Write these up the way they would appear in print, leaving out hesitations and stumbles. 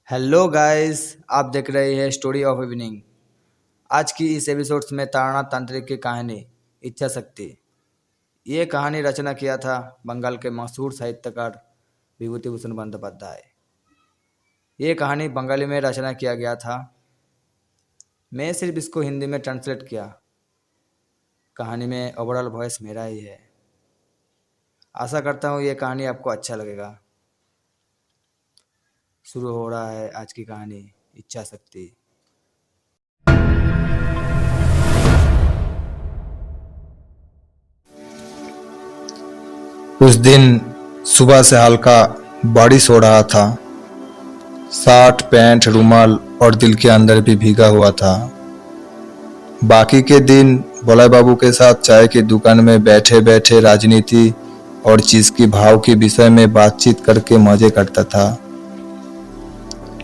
Hello guys, आप देख रहे हैं स्टोरी ऑफ इवनिंग। आज की इस एपिसोड्स में तारानाथ तांत्रिक की कहानी इच्छा शक्ति। ये कहानी रचना किया था बंगाल के मशहूर साहित्यकार विभूति भूषण बंदोपाध्याय। ये कहानी बंगाली में रचना किया गया था। मैं सिर्फ इसको हिंदी में ट्रांसलेट किया। कहानी में ओवरऑल वॉइस मेरा ही है। आशा करता हूँ ये कहानी आपको अच्छा लगेगा। शुरू हो रहा है आज की कहानी इच्छा शक्ति। उस दिन सुबह से हल्का बारिश हो रहा था। शर्ट, पैंट, रुमाल और दिल के अंदर भी भीगा हुआ था। बाकी के दिन बड़े बाबू के साथ चाय की दुकान में बैठे बैठे राजनीति और चीज की भाव के विषय में बातचीत करके मजे करता था,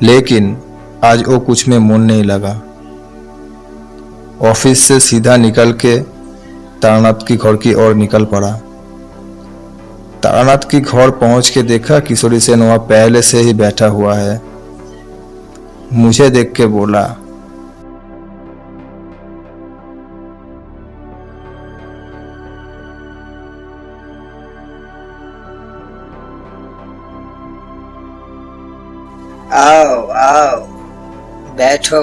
लेकिन आज वो कुछ में मन नहीं लगा। ऑफिस से सीधा निकल के तारानाथ की घर की ओर निकल पड़ा। तारानाथ की घर पहुंच के देखा किशोरी सेन वहां पहले से ही बैठा हुआ है। मुझे देख के बोला, आओ आओ बैठो।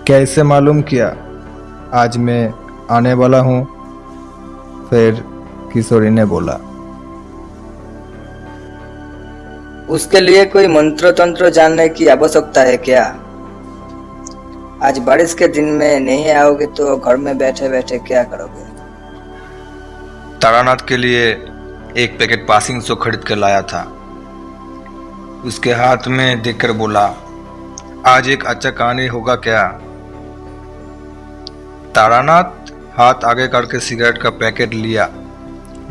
कैसे मालूम किया आज मैं आने वाला हूं? फिर किशोरी ने बोला, उसके लिए कोई मंत्र तंत्र जानने की आवश्यकता है क्या? आज बारिश के दिन में नहीं आओगे तो घर में बैठे बैठे क्या करोगे? तारानाथ के लिए एक पैकेट पासिंग सो खरीद कर लाया था। उसके हाथ में देखकर बोला, आज एक अच्छा कहानी होगा क्या? तारानाथ हाथ आगे करके सिगरेट का पैकेट लिया,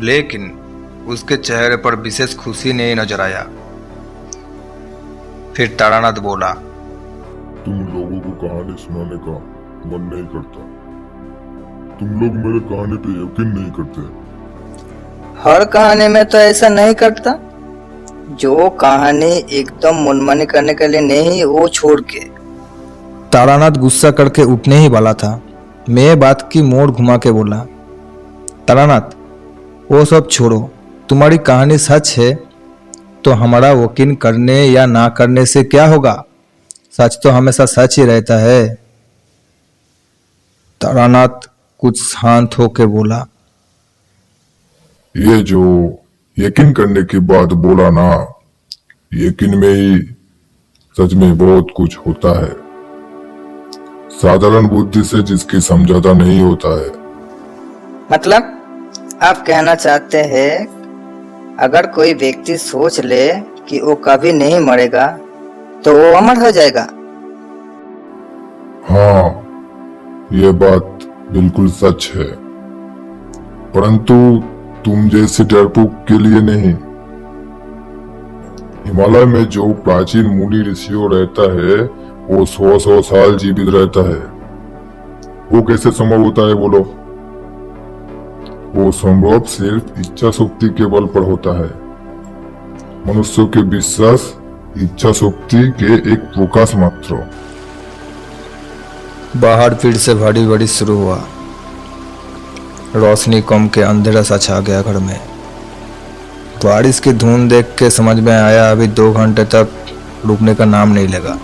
लेकिन उसके चेहरे पर विशेष खुशी नहीं नजर आया। फिर तारानाथ बोला, तुम लोगों को कहानी सुनाने का मन नहीं करता। तुम लोग मेरे कहानी पे यकीन नहीं करते। हर कहानी में तो ऐसा नहीं करता। जो कहानी एकदम मनमानी करने के लिए नहीं, वो छोड़ के। तारानाथ गुस्सा करके उठने ही वाला था। मैं बात की मोड़ घुमा के बोला, तारानाथ वो सब छोड़ो, तुम्हारी कहानी सच है तो हमारा यकीन करने या ना करने से क्या होगा? सच तो हमेशा सच ही रहता है। तारानाथ कुछ शांत होके बोला, ये जो यकीन करने की बात बोला ना, यकीन में ही सच में बहुत कुछ होता है। साधारण बुद्धि से जिसकी समझौता नहीं होता है। मतलब आप कहना चाहते हैं अगर कोई व्यक्ति सोच ले कि वो कभी नहीं मरेगा तो वो अमर हो जाएगा? हाँ, ये बात बिल्कुल सच है, परंतु तुम जैसे डरपोक के लिए नहीं। हिमालय में जो प्राचीन मुनि ऋषियों रहता है वो 100 साल जीवित रहता है। वो कैसे संभव होता है बोलो? वो संभव सिर्फ इच्छा शक्ति के बल पर होता है। मनुष्य के विश्वास इच्छा शक्ति के एक प्रकाश मात्र। बाहर फिर से भारी बारिश शुरू हुआ। रोशनी कम के अंधेरा सा छा गया घर में। बारिश की धुंध देख के समझ में आया अभी 2 घंटे तक रुकने का नाम नहीं लेगा।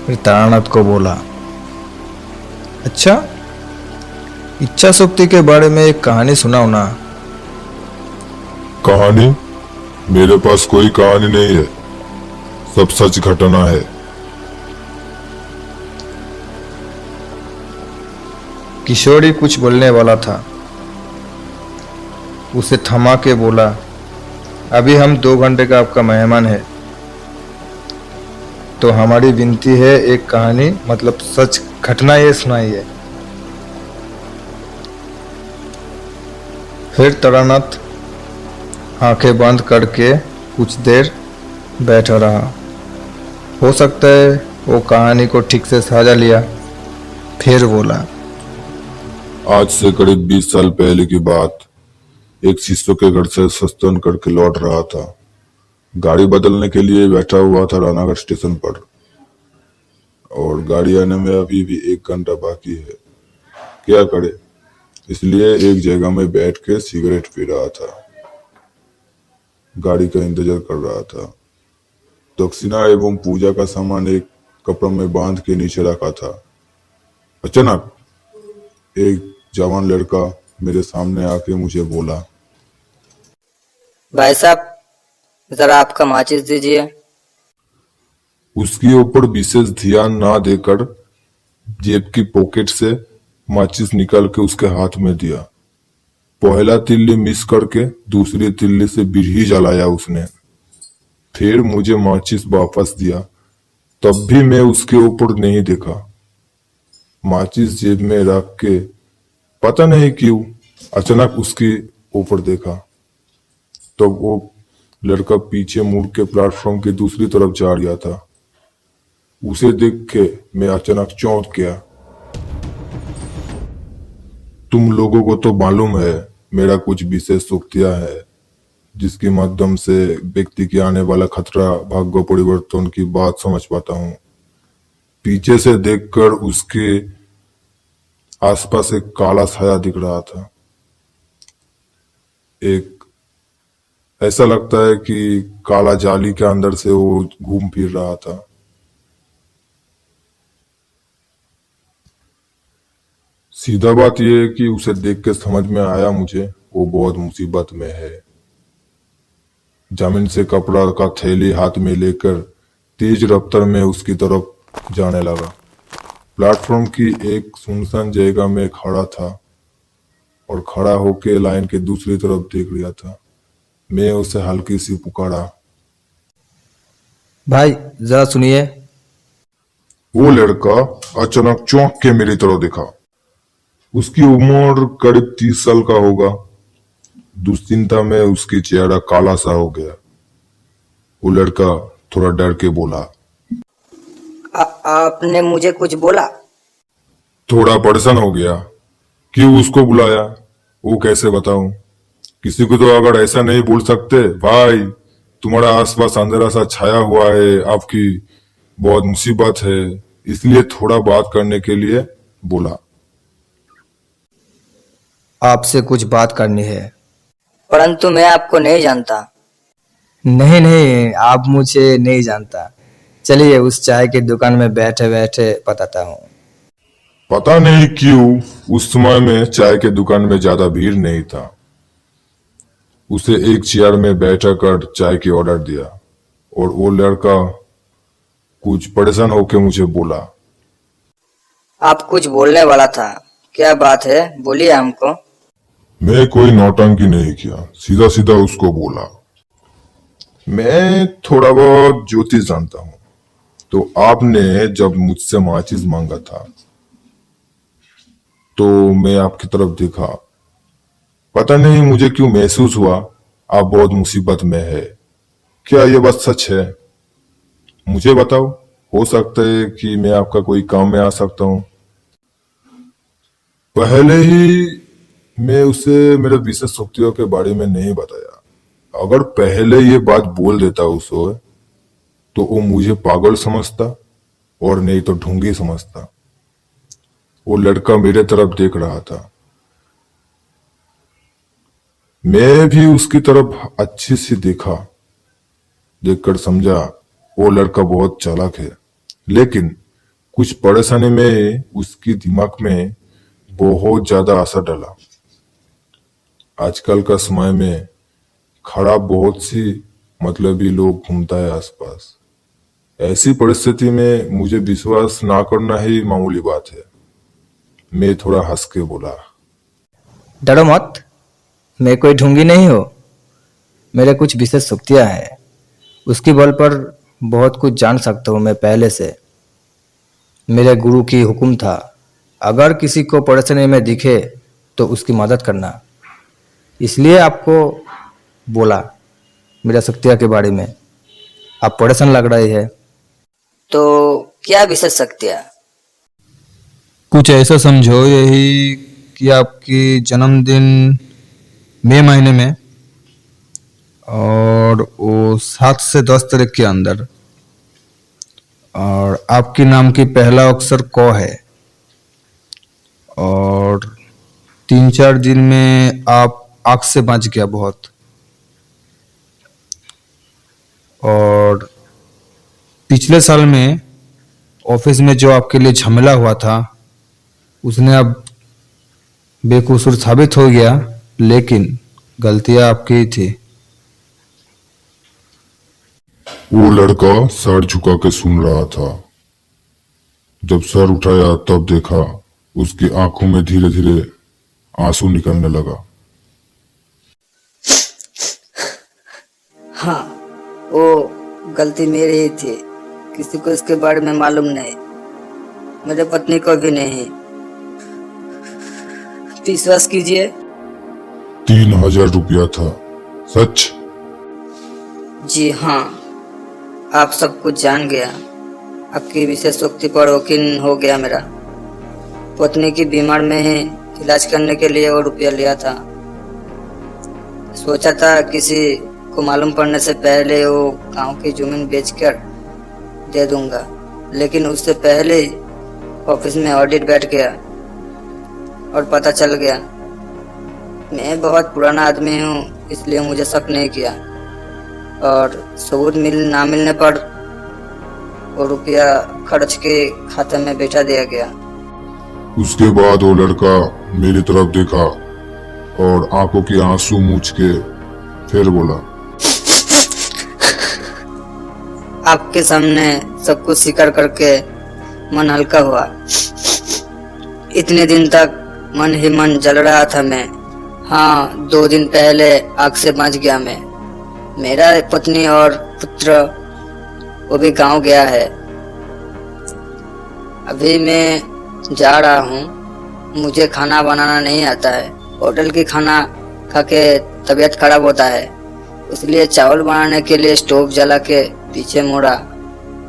फिर तारानाथ को बोला, अच्छा इच्छा शक्ति के बारे में एक कहानी सुनाओ ना। कहानी? मेरे पास कोई कहानी नहीं है, सब सच घटना है। किशोरी कुछ बोलने वाला था, उसे थमा के बोला, अभी हम 2 घंटे का आपका मेहमान है, तो हमारी विनती है एक कहानी मतलब सच घटना ये सुनाइए। फिर तारानाथ आंखें बंद करके कुछ देर बैठा रहा। हो सकता है वो कहानी को ठीक से साझा लिया। फिर बोला, आज से करीब 20 साल पहले की बात। एक शिष्य के घर से सत्संग करके लौट रहा था। गाड़ी बदलने के लिए बैठा हुआ था रानागढ़ स्टेशन पर, और गाड़ी आने में अभी भी 1 घंटा बाकी है। क्या करे, इसलिए एक जगह में बैठ के सिगरेट पी रहा था, गाड़ी का इंतजार कर रहा था। दक्षिणा एवं पूजा का सामान एक कपड़े में बांध के नीचे रखा था। अचानक एक जवान लड़का मेरे सामने आके मुझे बोला, भाई साहब, जरा आपका माचिस दीजिए। उसके ऊपर विशेष ध्यान ना देकर जेब की पॉकेट से माचिस निकाल के उसके हाथ में दिया। पहला तिल्ली मिस करके दूसरी तिल्ली से बिरही जलाया उसने। फिर मुझे माचिस वापस दिया, तब भी मैं उसके ऊपर नहीं देखा। माचिस जेब में रख के पता नहीं क्यों अचानक उसके ऊपर देखा, तो वो लड़का पीछे मुड़ के प्लेटफॉर्म के दूसरी तरफ जा रहा था। उसे देख के मैं अचानक चौंक गया। तुम लोगों को तो मालूम है मेरा कुछ विशेष शक्तियां है, जिसके माध्यम से व्यक्ति के आने वाला खतरा, भाग्य परिवर्तन की बात समझ पाता हूँ। पीछे से देखकर उसके आसपास एक काला साया दिख रहा था। एक ऐसा लगता है कि काला जाली के अंदर से वो घूम फिर रहा था। सीधा बात यह है कि उसे देख के समझ में आया मुझे वो बहुत मुसीबत में है। जमीन से कपड़ा का थैली हाथ में लेकर तेज रफ्तार में उसकी तरफ जाने लगा। प्लेटफॉर्म की एक सुनसान जगह में खड़ा था और खड़ा होके लाइन के दूसरी तरफ देख रहा था। मैं उसे हल्की सी पुकारा, भाई जरा सुनिए। वो लड़का अचानक चौंक के मेरी तरफ देखा। उसकी उम्र करीब 30 साल का होगा। दुश्चिंता में उसकी चेहरा काला सा हो गया। वो लड़का थोड़ा डर के बोला, आपने मुझे कुछ बोला? थोड़ा परेशान हो गया। क्यों उसको बुलाया वो कैसे बताऊं? किसी को तो अगर ऐसा नहीं बोल सकते। भाई, तुम्हारा आसपास अंधेरा सा छाया हुआ है, आपकी बहुत मुसीबत है, इसलिए थोड़ा बात करने के लिए बोला। आपसे कुछ बात करनी है। परंतु मैं आपको नहीं जानता। नहीं नहीं, आप मुझे नहीं जानता। चलिए उस चाय की दुकान में बैठे बैठे बताता हूँ। पता नहीं क्यों उस समय में चाय के दुकान में ज्यादा भीड़ नहीं था। उसे एक चेयर में बैठा कर चाय की ऑर्डर दिया और वो लड़का कुछ परेशान होकर मुझे बोला, आप कुछ बोलने वाला था, क्या बात है, बोलिए हमको। मैं कोई नौटंकी नहीं किया, सीधा सीधा उसको बोला, मैं थोड़ा बहुत ज्योतिष जानता हूँ। तो आपने जब मुझसे माचिस मांगा था तो मैं आपकी तरफ देखा। पता नहीं मुझे क्यों महसूस हुआ आप बहुत मुसीबत में है। क्या ये बात सच है? मुझे बताओ, हो सकता है कि मैं आपका कोई काम में आ सकता हूँ। पहले ही मैं उसे मेरे विशेष शक्तियों के बारे में नहीं बताया। अगर पहले ये बात बोल देता उसे तो वो मुझे पागल समझता और नहीं तो ढूंगी समझता। वो लड़का मेरे तरफ देख रहा था। मैं भी उसकी तरफ अच्छी सी देखा। देखकर समझा वो लड़का बहुत चालाक है, लेकिन कुछ परेशानी में उसकी दिमाग में बहुत ज्यादा असर डाला। आजकल का समय में खराब बहुत सी मतलबी लोग घूमता है आसपास। ऐसी परिस्थिति में मुझे विश्वास ना करना ही मामूली बात है। मैं थोड़ा हंस के बोला, डरो मत, मैं कोई ढूंगी नहीं हो। मेरे कुछ विशेष शक्तियाँ हैं, उसकी बल पर बहुत कुछ जान सकता हूँ मैं पहले से। मेरे गुरु की हुक्म था, अगर किसी को परेशानी में दिखे तो उसकी मदद करना। इसलिए आपको बोला मेरा शक्तियाँ के बारे में। आप परेशान लग रही है। तो क्या विशेष शक्तियाँ? कुछ ऐसा समझो यही कि आपकी जन्मदिन मई महीने में और वो 7 से 10 तारीख के अंदर। और आपके नाम की पहला अक्षर क है और 3-4 दिन में आप आग से बच गया बहुत। और पिछले साल में ऑफिस में जो आपके लिए झमेला हुआ था उसने अब बेकसूर साबित हो गया, लेकिन गलतियां आपकी ही थी। वो लड़का सर झुका के सुन रहा था। जब सर उठाया तब देखा उसकी आंखों में धीरे धीरे आंसू निकलने लगा। हाँ, वो गलती मेरी ही थी। किसी को इसके बारे में मालूम नहीं, मेरे पत्नी को भी नहीं। विश्वास कीजिए। 3000 रुपया था। सच? जी हाँ, आप सब कुछ जान गया। आपकी विशेषोक्ति पर यकीन हो गया मेरा। पत्नी की बीमार में ही इलाज करने के लिए वो रुपया लिया था। सोचा था किसी को मालूम पड़ने से पहले वो गांव की जमीन बेचकर दे दूंगा, लेकिन उससे पहले ही ऑफिस में ऑडिट बैठ गया और पता चल गया। मैं बहुत पुराना आदमी हूँ, इसलिए मुझे शक नहीं किया और सबूत ना मिलने पर वो रुपया खर्च के खाते में बैठा दिया गया। उसके बाद वो लड़का मेरी तरफ देखा और आंखों की आंसू मूछ के फिर बोला, आपके सामने सब कुछ स्वीकार करके मन हल्का हुआ। इतने दिन तक मन ही मन जल रहा था मैं। हाँ, 2 दिन पहले आग से बच गया मैं। मेरा पत्नी और पुत्र वो भी गांव गया है। अभी मैं जा रहा हूँ। मुझे खाना बनाना नहीं आता है। होटल की खाना खा के तबीयत खराब होता है, इसलिए चावल बनाने के लिए स्टोव जला के पीछे मुड़ा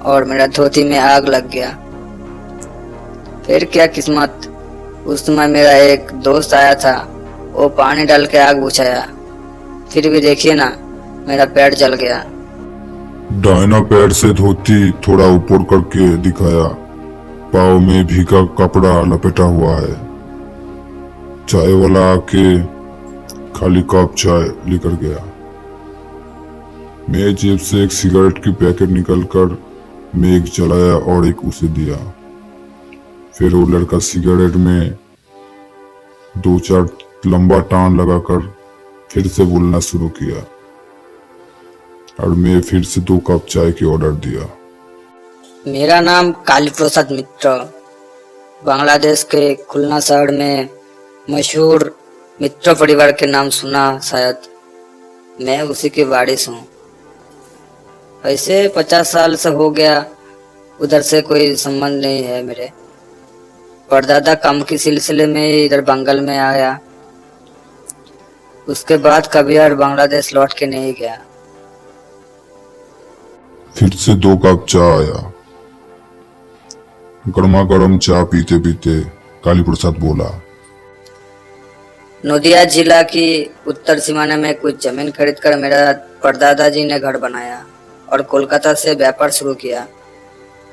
और मेरा धोती में आग लग गया। फिर क्या किस्मत, उस समय मेरा एक दोस्त आया था, वो पानी डाल के आग बुझाया। फिर भी देखिए ना, मेरा पैर जल गया। दाहिना पैर से धोती थोड़ा ऊपर करके दिखाया। पाँव में भीगा कपड़ा लपेटा हुआ है। चाय वाला आके खाली कप चाय लेकर गया। मैं जेब से एक सिगरेट की पैकेट निकालकर मैं एक जलाया और एक उसे दिया। फिर वो लड़का सिगरेट में 2-4 लंबा टान लगाकर फिर से बोलना शुरू किया और मैं फिर से 2 कप चाय की ऑर्डर दिया। मेरा नाम काली प्रसाद मित्र। बांग्लादेश के खुलना शहर में मशहूर मित्र परिवार के नाम सुना शायद। मैं उसी के वारिस हूँ। ऐसे 50 साल से हो गया, उधर से कोई संबंध नहीं है मेरे। परदादा काम के सिलसिले में इधर बंगाल में आया, उसके बाद कभी और बांग्लादेश लौट के नहीं गया। फिर से 2 कप चाय आया। गर्मा गर्म चाय पीते पीते काली प्रसाद बोला, नदिया जिला की उत्तर सीमाने में कुछ जमीन खरीदकर मेरा परदादा जी ने घर बनाया और कोलकाता से व्यापार शुरू किया।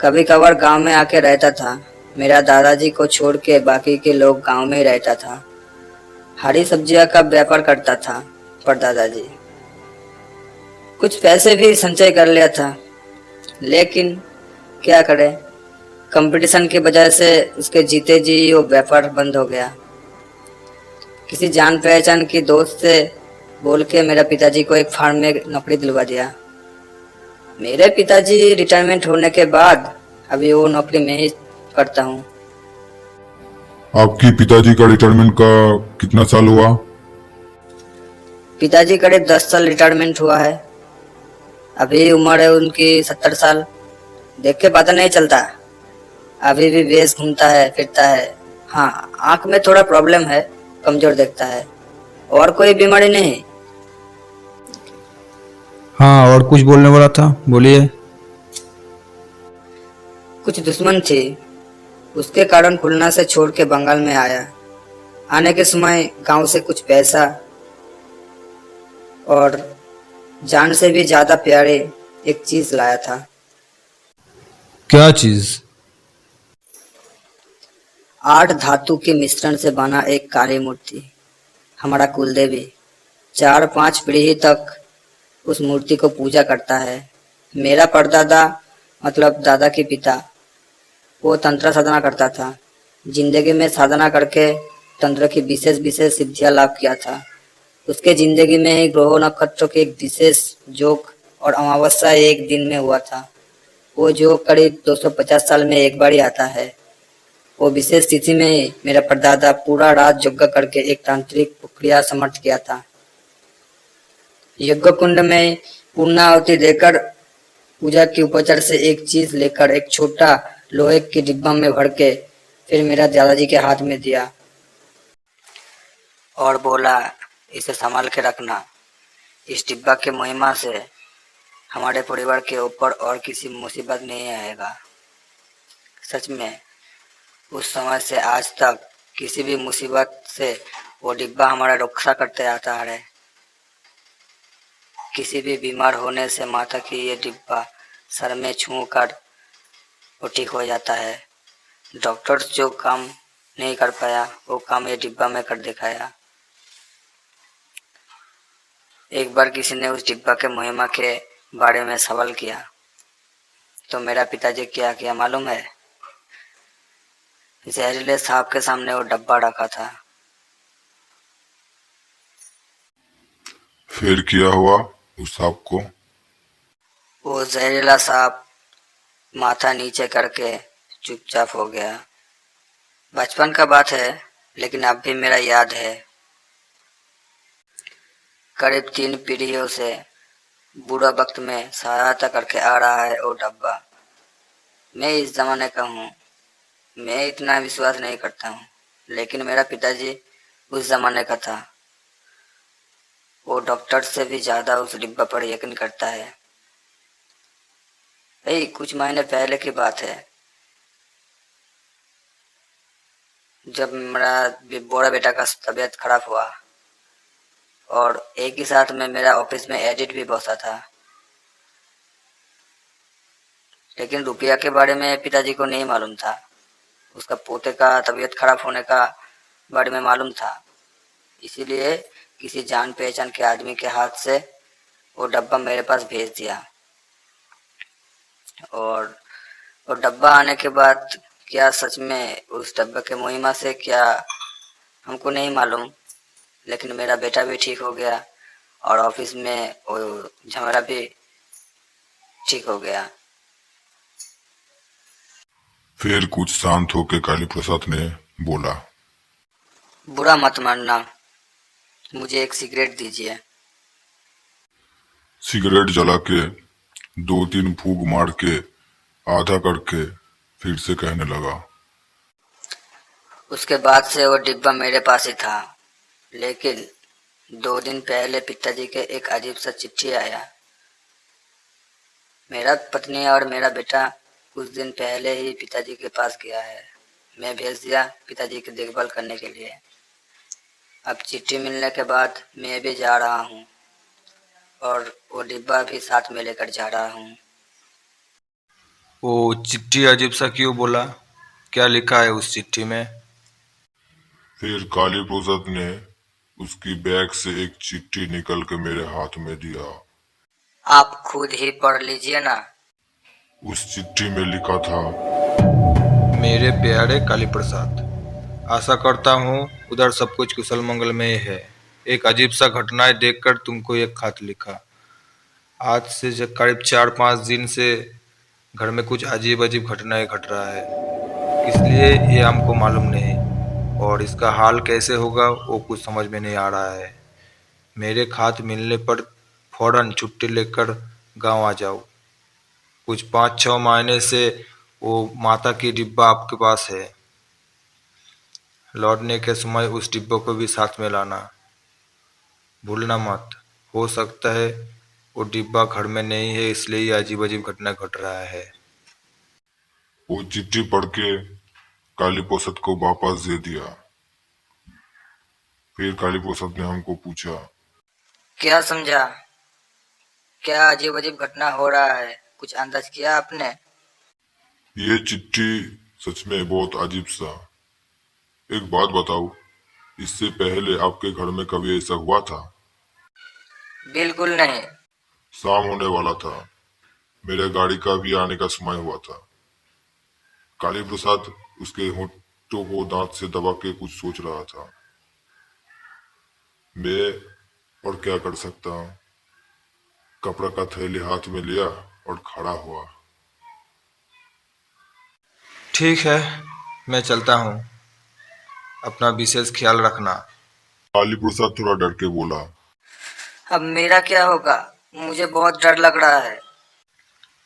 कभी कभार गांव में आके रहता था। मेरा दादाजी को छोड़ के बाकी के लोग गांव में ही रहता था। हरी सब्जियां का व्यापार करता था परदादा जी। कुछ पैसे भी संचय कर लिया था, लेकिन क्या करे, कंपटीशन की वजह से उसके जीते जी वो व्यापार बंद हो गया। किसी जान पहचान की दोस्त से बोल के मेरा पिताजी को एक फार्म में नौकरी दिलवा दिया। मेरे पिताजी रिटायरमेंट होने के बाद अभी वो नौकरी में ही करता हूँ। आपकी पिताजी का रिटायरमेंट का कितना साल हुआ? पिताजी करीब 10 साल रिटायरमेंट हुआ है। अभी उम्र है उनकी 70 साल। देख के पता नहीं चलता, अभी भी बेस घूमता है फिरता है। हाँ, आंख में थोड़ा प्रॉब्लम है, कमजोर देखता है। और कोई बीमारी नहीं। हाँ, और कुछ बोलने वाला था, बोलिए। कुछ दुश्मन थी, उसके कारण खुलना से छोड़ के बंगाल में आया। आने के समय गांव से कुछ पैसा और जान से भी ज्यादा प्यारे एक चीज लाया था। क्या चीज? 8 धातु के मिश्रण से बना एक काली मूर्ति, हमारा कुलदेवी। 4-5 पीढ़ी तक उस मूर्ति को पूजा करता है। मेरा परदादा मतलब दादा के पिता, वो तंत्र साधना करता था। जिंदगी में साधना करके तंत्र की विशेष विशेष सिद्धियां लाभ किया था। उसके जिंदगी में ही ग्रह नक्षत्रों के एक विशेष योग और अमावस्या एक दिन में हुआ था। वो योग करीब 250 साल में एक बार ही आता है। वो विशेष तिथि में ही मेरा परदादा पूरा रात यज्ञ करके एक तांत्रिक प्रक्रिया समर्थ किया था। यज्ञ कुंड में पूर्णाहुति देकर पूजा के उपचार से एक चीज लेकर एक छोटा लोहे के डिब्बा में भर के फिर मेरा दादाजी के हाथ में दिया और बोला, इसे संभाल के रखना। इस डिब्बा के महिमा से हमारे परिवार के ऊपर और किसी मुसीबत नहीं आएगा। सच में उस समय से आज तक किसी भी मुसीबत से वो डिब्बा हमारा रक्षा करते आता है। किसी भी बीमार होने से माता की ये डिब्बा सर में छू कर वो ठीक हो जाता है। डॉक्टर जो काम नहीं कर पाया वो काम ये डिब्बा में कर दिखाया। एक बार किसी ने उस डिब्बा के महिमा के बारे में सवाल किया तो मेरा पिताजी क्या किया मालूम है? जहरीले सांप के सामने वो डब्बा रखा था। फिर क्या हुआ उस सांप को? वो जहरीला सांप माथा नीचे करके चुपचाप हो गया। बचपन का बात है लेकिन अब भी मेरा याद है। करीब 3 पीढ़ियों से बुरा वक्त में सहायता करके आ रहा है वो डब्बा। मैं इस जमाने का हूँ, मैं इतना विश्वास नहीं करता हूँ, लेकिन मेरा पिताजी उस जमाने का था। वो डॉक्टर से भी ज्यादा उस डिब्बा पर यकीन करता है। कुछ महीने पहले की बात है, जब मेरा बड़ा बेटा का तबीयत खराब हुआ और एक ही साथ में मेरा ऑफिस में एडिट भी बसा था। लेकिन रुपया के बारे में पिताजी को नहीं मालूम था। उसका पोते का तबीयत खराब होने का बारे में मालूम था, इसीलिए किसी जान पहचान के आदमी के हाथ से वो डब्बा मेरे पास भेज दिया। और वो डब्बा आने के बाद क्या सच में उस डब्बे के महिमा से क्या हमको नहीं मालूम, लेकिन मेरा बेटा भी ठीक हो गया और ऑफिस में वो झमेला भी ठीक हो गया। फिर कुछ शांत होकर काली प्रसाद ने बोला, बुरा मत मानना, मुझे एक सिगरेट दीजिए। सिगरेट जला के 2-3 फूंक मार के आधा करके फिर से कहने लगा, उसके बाद से वो डिब्बा मेरे पास ही था। लेकिन 2 दिन पहले पिताजी के एक अजीब सा चिट्ठी आया। मेरा पत्नी और मेरा बेटा कुछ दिन पहले ही पिताजी के पास गया है। मैं भेज दिया पिताजी की देखभाल करने के लिए। अब चिट्ठी मिलने के बाद मैं भी जा रहा हूँ और वो डिब्बा भी साथ में लेकर जा रहा हूँ। वो चिट्ठी अजीब सा क्यों बोला? क्या लिखा है उस चिट्ठी में? फिर काली प्रसाद ने उसकी बैग से एक चिट्ठी निकल के मेरे हाथ में दिया। आप खुद ही पढ़ लीजिए ना। उस चिट्ठी में लिखा था, मेरे प्यारे काली प्रसाद, आशा करता हूँ उधर सब कुछ कुशल मंगल में है। एक अजीब सा घटनाएं देखकर तुमको एक खत लिखा। आज से करीब 4-5 दिन से घर में कुछ अजीब अजीब घटनाएं घट रहा है, इसलिए ये हमको मालूम नहीं और इसका हाल कैसे होगा वो कुछ समझ में नहीं आ रहा है। मेरे खात मिलने पर फौरन छुट्टी लेकर गांव आ जाओ। कुछ 5-6 महीने से वो माता की डिब्बा आपके पास है। लौटने के समय उस डिब्बे को भी साथ में लाना, भूलना मत। हो सकता है वो डिब्बा घर में नहीं है, इसलिए ये अजीब अजीब घटना घट रहा है। वो चिट्ठी पढ़ के काली प्रसाद को वापस दे दिया। फिर काली प्रसाद ने हमको पूछा, क्या समझा? क्या अजीब अजीब घटना हो रहा है? कुछ अंदाज किया आपने? ये चिट्ठी सच में बहुत अजीब सा। एक बात बताओ, इससे पहले आपके घर में कभी ऐसा हुआ था? बिल्कुल नहीं। शाम होने वाला था, मेरे गाड़ी का भी आने का समय हुआ था। काली प्रसाद उसके होठों को दांत से दबा के कुछ सोच रहा था। मैं और क्या कर सकता हूँ? कपड़ा का थैली हाथ में लिया और खड़ा हुआ। ठीक है, मैं चलता हूँ। अपना विशेष ख्याल रखना। काली प्रसाद थोड़ा डर के बोला। अब मेरा क्या होगा? मुझे बहुत डर लग रहा है।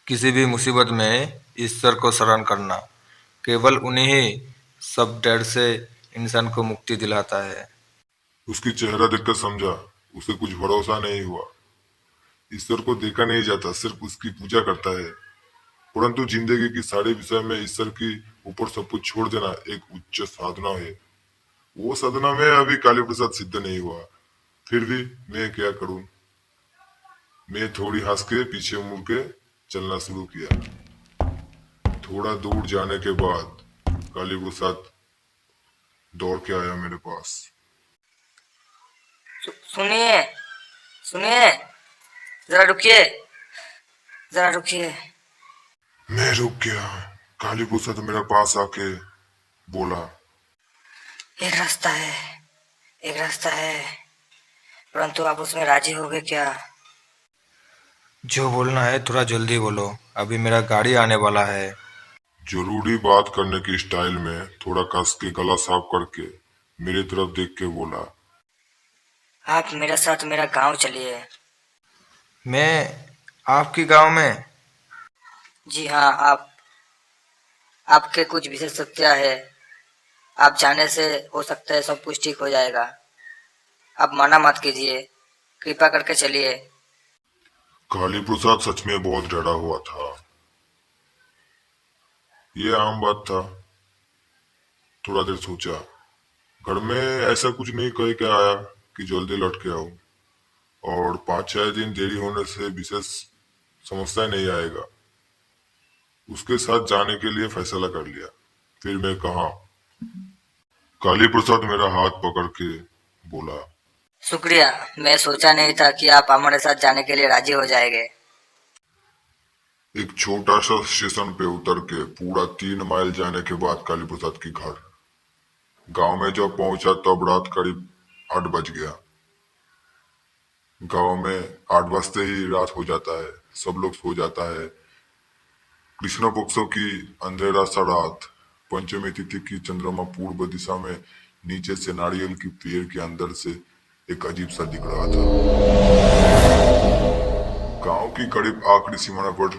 किसी भी मुसीबत में ईश्वर को शरण करना केवल उन्हीं सब डर से इंसान को मुक्ति दिलाता है। उसकी चेहरा देखकर समझा उसे कुछ भरोसा नहीं हुआ। ईश्वर को देखा नहीं जाता, सिर्फ उसकी पूजा करता है। परंतु जिंदगी की सारे विषय में ईश्वर की ऊपर सब कुछ छोड़ देना एक उच्च साधना है। वो साधना में अभी काली प्रसाद सिद्ध नहीं हुआ। फिर भी मैं क्या करूं? मैं थोड़ी हंस के पीछे मुड़ के चलना शुरू किया। थोड़ा दूर जाने के बाद काली प्रसाद दौड़ के आया मेरे पास। सुनिए, सुनिए, जरा रुकिए, जरा रुकिए। मैं रुक गया। काली प्रसाद मेरे पास आके बोला, एक रास्ता है, एक रास्ता है, परंतु आप उसमें राजी होगे क्या? जो बोलना है थोड़ा जल्दी बोलो, अभी मेरा गाड़ी आने वाला है। जरूरी बात करने की स्टाइल में थोड़ा कस के गला साफ करके मेरी तरफ देख के बोला, आप मेरे साथ मेरा गांव चलिए। मैं आपके गांव में? जी हाँ, आपके कुछ विशेषज्ञता है। आप जाने से हो सकता है सब कुछ ठीक हो जाएगा। आप मना मत कीजिए, कृपा करके चलिए। काली प्रसाद सच में बहुत डरा हुआ था। ये आम बात था। थोड़ा देर सोचा। घर में ऐसा कुछ नहीं कह के आया कि जल्दी लौट के आओ, और 5-6 दिन देरी होने से विशेष समस्या नहीं आएगा। उसके साथ जाने के लिए फैसला कर लिया। फिर मैं कहा। काली प्रसाद मेरा हाथ पकड़ के बोला, शुक्रिया, मैं सोचा नहीं था कि आप हमारे साथ जाने के लिए राजी हो जाएंगे। एक छोटा सा स्टेशन पे उतर के पूरा 3 माइल जाने के बाद काली प्रसाद की घर। गांव में जब पहुंचा तब रात करीब 8 बज गया। गांव में 8 बजते ही रात हो जाता है, सब लोग सो जाता है। कृष्ण पक्षों की अंधेरा सा रात, पंचमी तिथि की चंद्रमा पूर्व दिशा में नीचे से नारियल की पेड़ के अंदर से एक अजीब सा दिख रहा था। गांव की करीब आखिरी सीमा पर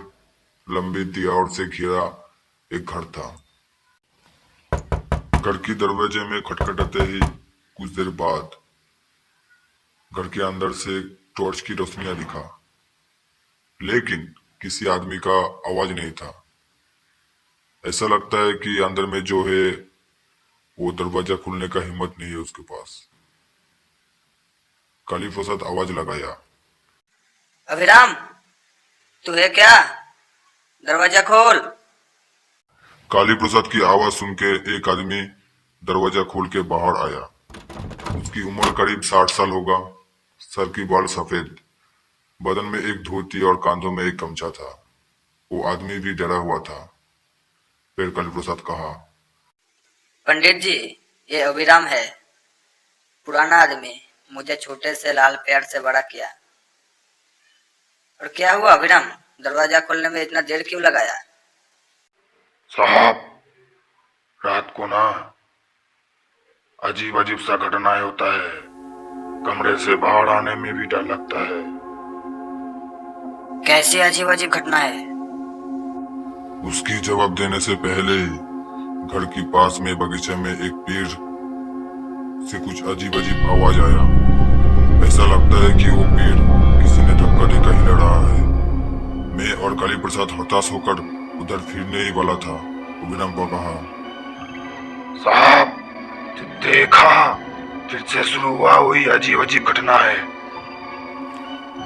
लंबी दीवार से घिरा एक घर था। घर की दरवाजे में खटखटाते ही कुछ देर बाद घर के अंदर से टॉर्च की रोशनियां दिखा, लेकिन किसी आदमी का आवाज नहीं था। ऐसा लगता है कि अंदर में जो है वो दरवाजा खोलने का हिम्मत नहीं है उसके पास। काली प्रसाद आवाज लगाया, अभिराम, तू है क्या? दरवाजा खोल। काली प्रसाद की आवाज सुन के एक आदमी दरवाजा खोल के बाहर आया। उसकी उम्र करीब 60 साल होगा। सर की बाल सफेद, बदन में एक धोती और कांधों में एक गमछा था। वो आदमी भी डरा हुआ था। फिर काली प्रसाद कहा, पंडित जी, ये अभिराम है, पुराना आदमी। मुझे छोटे से लाल प्यार से बड़ा किया। और क्या हुआ अभिराम, दरवाजा खोलने में इतना देर क्यों लगाया? साहब, रात को ना अजीब अजीब सा घटनाएं होता है। कमरे से बाहर आने में भी डर लगता है। कैसी अजीब अजीब घटना है? उसकी जवाब देने से पहले ही घर के पास में बगीचे में एक पेड़ से कुछ अजीब अजीब आवाज आया। ऐसा लगता है कि वो पेड़ किसी ने धक्का देकर हिल रहा है। मैं और काली प्रसाद हताश होकर उधर फिरने ही वाला था। अभिराम को कहा, साहब, देखा, फिर से शुरू हुआ वही अजीब अजीब घटना है।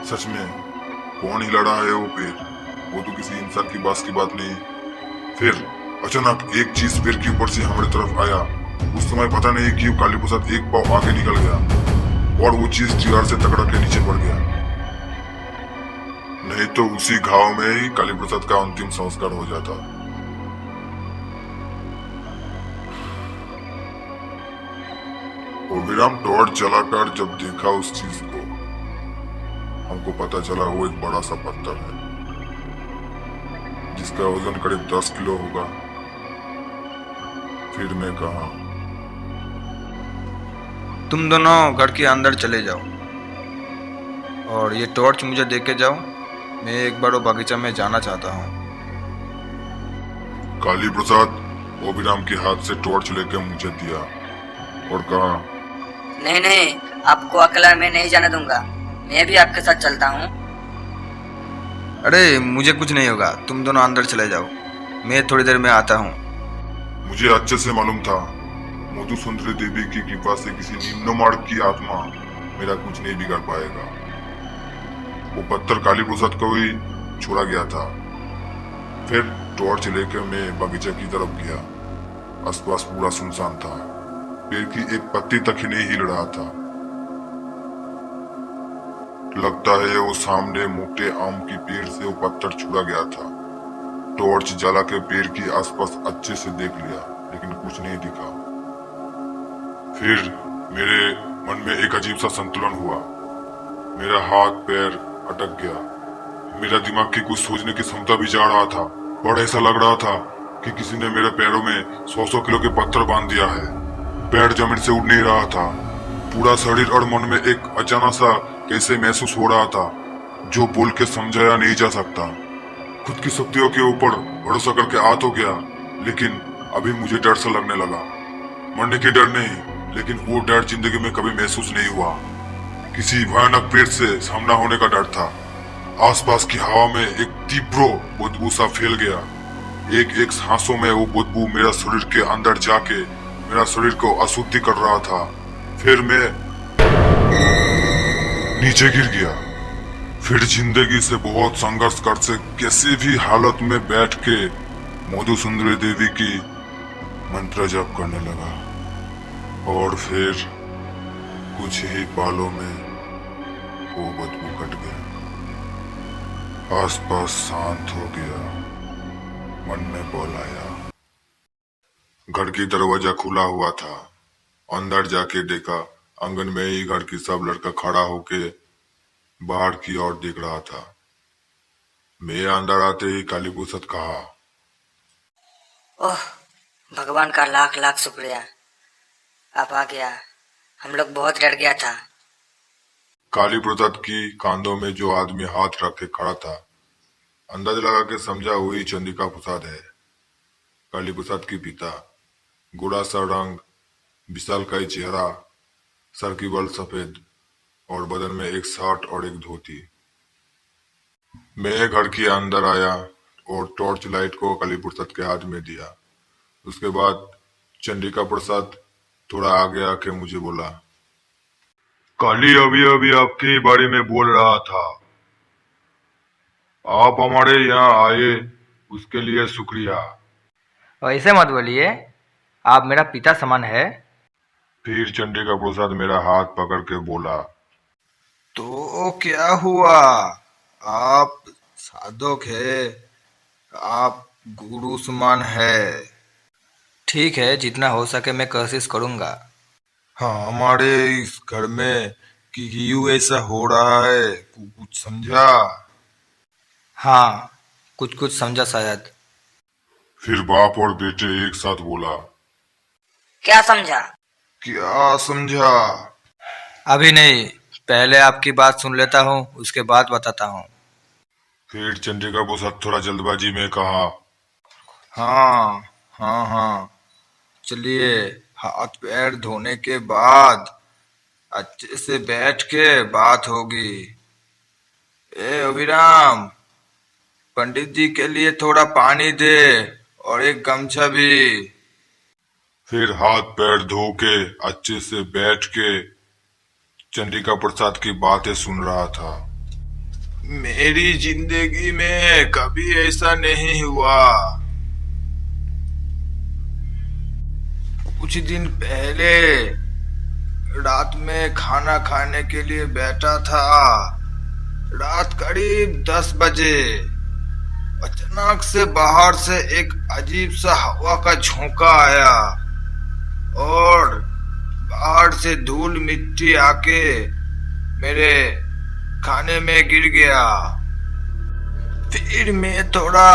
सच में कौन हिला रहा है वो पेड़? वो तो किसी इंसान की बस की बात नहीं। फिर अचानक एक चीज पेड़ के ऊपर से हमारी तरफ आया। उस समय पता नहीं क्यों काली प्रसाद एक पाव आगे निकल गया और वो चीज दीवार से टकरा के नीचे पड़ गया। नहीं तो उसी घाव में ही काली प्रसाद का अंतिम संस्कार हो जाता। विराम टॉर्च जलाकर जब देखा उस चीज को, हमको पता चला वो एक बड़ा सा पत्थर है जिसका वजन करीब 10 किलो होगा। फिर मैं कहा, तुम दोनों घर के अंदर चले जाओ और ये टॉर्च मुझे दे के जाओ। मैं एक बार वो बगीचा में जाना चाहता हूँ। काली प्रसाद ओबीराम के हाथ से टॉर्च लेकर मुझे दिया और कहा, नहीं नहीं, आपको अकेला मैं नहीं जाने दूंगा, मैं भी आपके साथ चलता हूँ। अरे मुझे कुछ नहीं होगा, तुम दोनों अंदर चले जाओ, मैं थोड़ी देर में आता हूँ। मुझे अच्छे से मालूम था मधुसुंदरी देवी की कृपा से किसी निम्न मार्ग की आत्मा मेरा कुछ नहीं बिगाड़ पाएगा। वो पत्थर काली प्रसाद को ही छोड़ा गया था। फिर टॉर्च लेकर मैं बगीचा की तरफ गया। आसपास पूरा सुनसान था, पेड़ की एक पत्ती तक ही नहीं हिल रहा था। लगता है वो सामने मोटे आम की पेड़ से वो पत्थर छुड़ा गया था। टॉर्च जला के पेड़ के आसपास अच्छे से देख लिया, लेकिन कुछ नहीं दिखा। फिर मेरे मन में एक अजीब सा संतुलन हुआ। मेरा हाथ पैर अटक गया। मेरा दिमाग की कुछ सोचने की क्षमता भी जा रहा था और ऐसा लग रहा था कि किसी ने मेरे पैरों में 100 किलो के पत्थर बांध दिया है। पैर जमीन से उड़ नहीं रहा था। पूरा शरीर और मन में एक अचानक सा कैसे महसूस हो रहा था जो बोल के समझाया नहीं जा सकता। खुद की शक्तियों के ऊपर भरोसा करके आ तो गया, लेकिन अभी मुझे डर सा लगने लगा। मरने की डर नहीं, लेकिन वो डर जिंदगी में कभी महसूस नहीं हुआ। किसी भयानक पेड़ से सामना होने का डर था। आसपास की हवा में एक तीव्र बदबू सा फैल गया। एक एक सांसों में वो बदबू मेरा शरीर के अंदर जाके मेरा शरीर को अशुद्धि कर रहा था। फिर मैं नीचे गिर गया। फिर जिंदगी से बहुत संघर्ष कर से किसी भी हालत में बैठ के मधुसुंदरी देवी की मंत्र जप करने लगा और फिर कुछ ही पालों में वो बदबू कट गया। आसपास शांत हो गया। मन में बॉल आया। घर की दरवाजा खुला हुआ था। अंदर जाके देखा, आंगन में ही घर की सब लड़का खड़ा होके बाहर की ओर देख रहा था। मैं अंदर आते ही काली प्रसाद कहा, ओह, भगवान का लाख लाख शुक्रिया, आप आ गया। हम लोग बहुत डर गया था। काली प्रसाद की कांधों में जो आदमी हाथ रख के खड़ा था, अंदाजा लगा के समझा वही चंद्रिका प्रसाद है। काली प्रसाद की पिता। गोरा सा रंग, विशालकाय चेहरा, सर की बल सफेद और बदन में एक शर्ट और एक धोती। मैं घर के अंदर आया और टॉर्च लाइट को काली प्रसाद के हाथ में दिया। उसके बाद चंद्रिका प्रसाद थोड़ा आगे आके मुझे बोला, काली अभी अभी आपके बारे में बोल रहा था। आप हमारे यहाँ आए उसके लिए शुक्रिया। ऐसे मत बोलिए, आप मेरा पिता समान है। फिर चंद्रिका प्रसाद मेरा हाथ पकड़ के बोला, तो क्या हुआ? आप साधक है, आप गुरु समान है। ठीक है, जितना हो सके मैं कोशिश करूंगा। हाँ, हमारे इस घर में कि क्यों ऐसा हो रहा है, कुछ समझा? हाँ, कुछ कुछ समझा शायद। फिर बाप और बेटे एक साथ बोला, क्या समझा? क्या समझा? अभी नहीं, पहले आपकी बात सुन लेता हूँ, उसके बाद बताता हूँ। फिर चंद्रिका प्रसाद थोड़ा जल्दबाजी में कहा, हाँ हाँ हाँ, चलिए, हाथ पैर धोने के बाद अच्छे से बैठ के बात होगी। ए अभिराम, पंडित जी के लिए थोड़ा पानी दे और एक गमछा भी। फिर हाथ पैर धो के अच्छे से बैठ के चंद्रिका प्रसाद की बातें सुन रहा था। मेरी जिंदगी में कभी ऐसा नहीं हुआ। कुछ दिन पहले रात में खाना खाने के लिए बैठा था। रात करीब 10 बजे अचानक से बाहर से एक अजीब सा हवा का झोंका आया और बाहर से धूल मिट्टी आके मेरे खाने में गिर गया। फिर मैं थोड़ा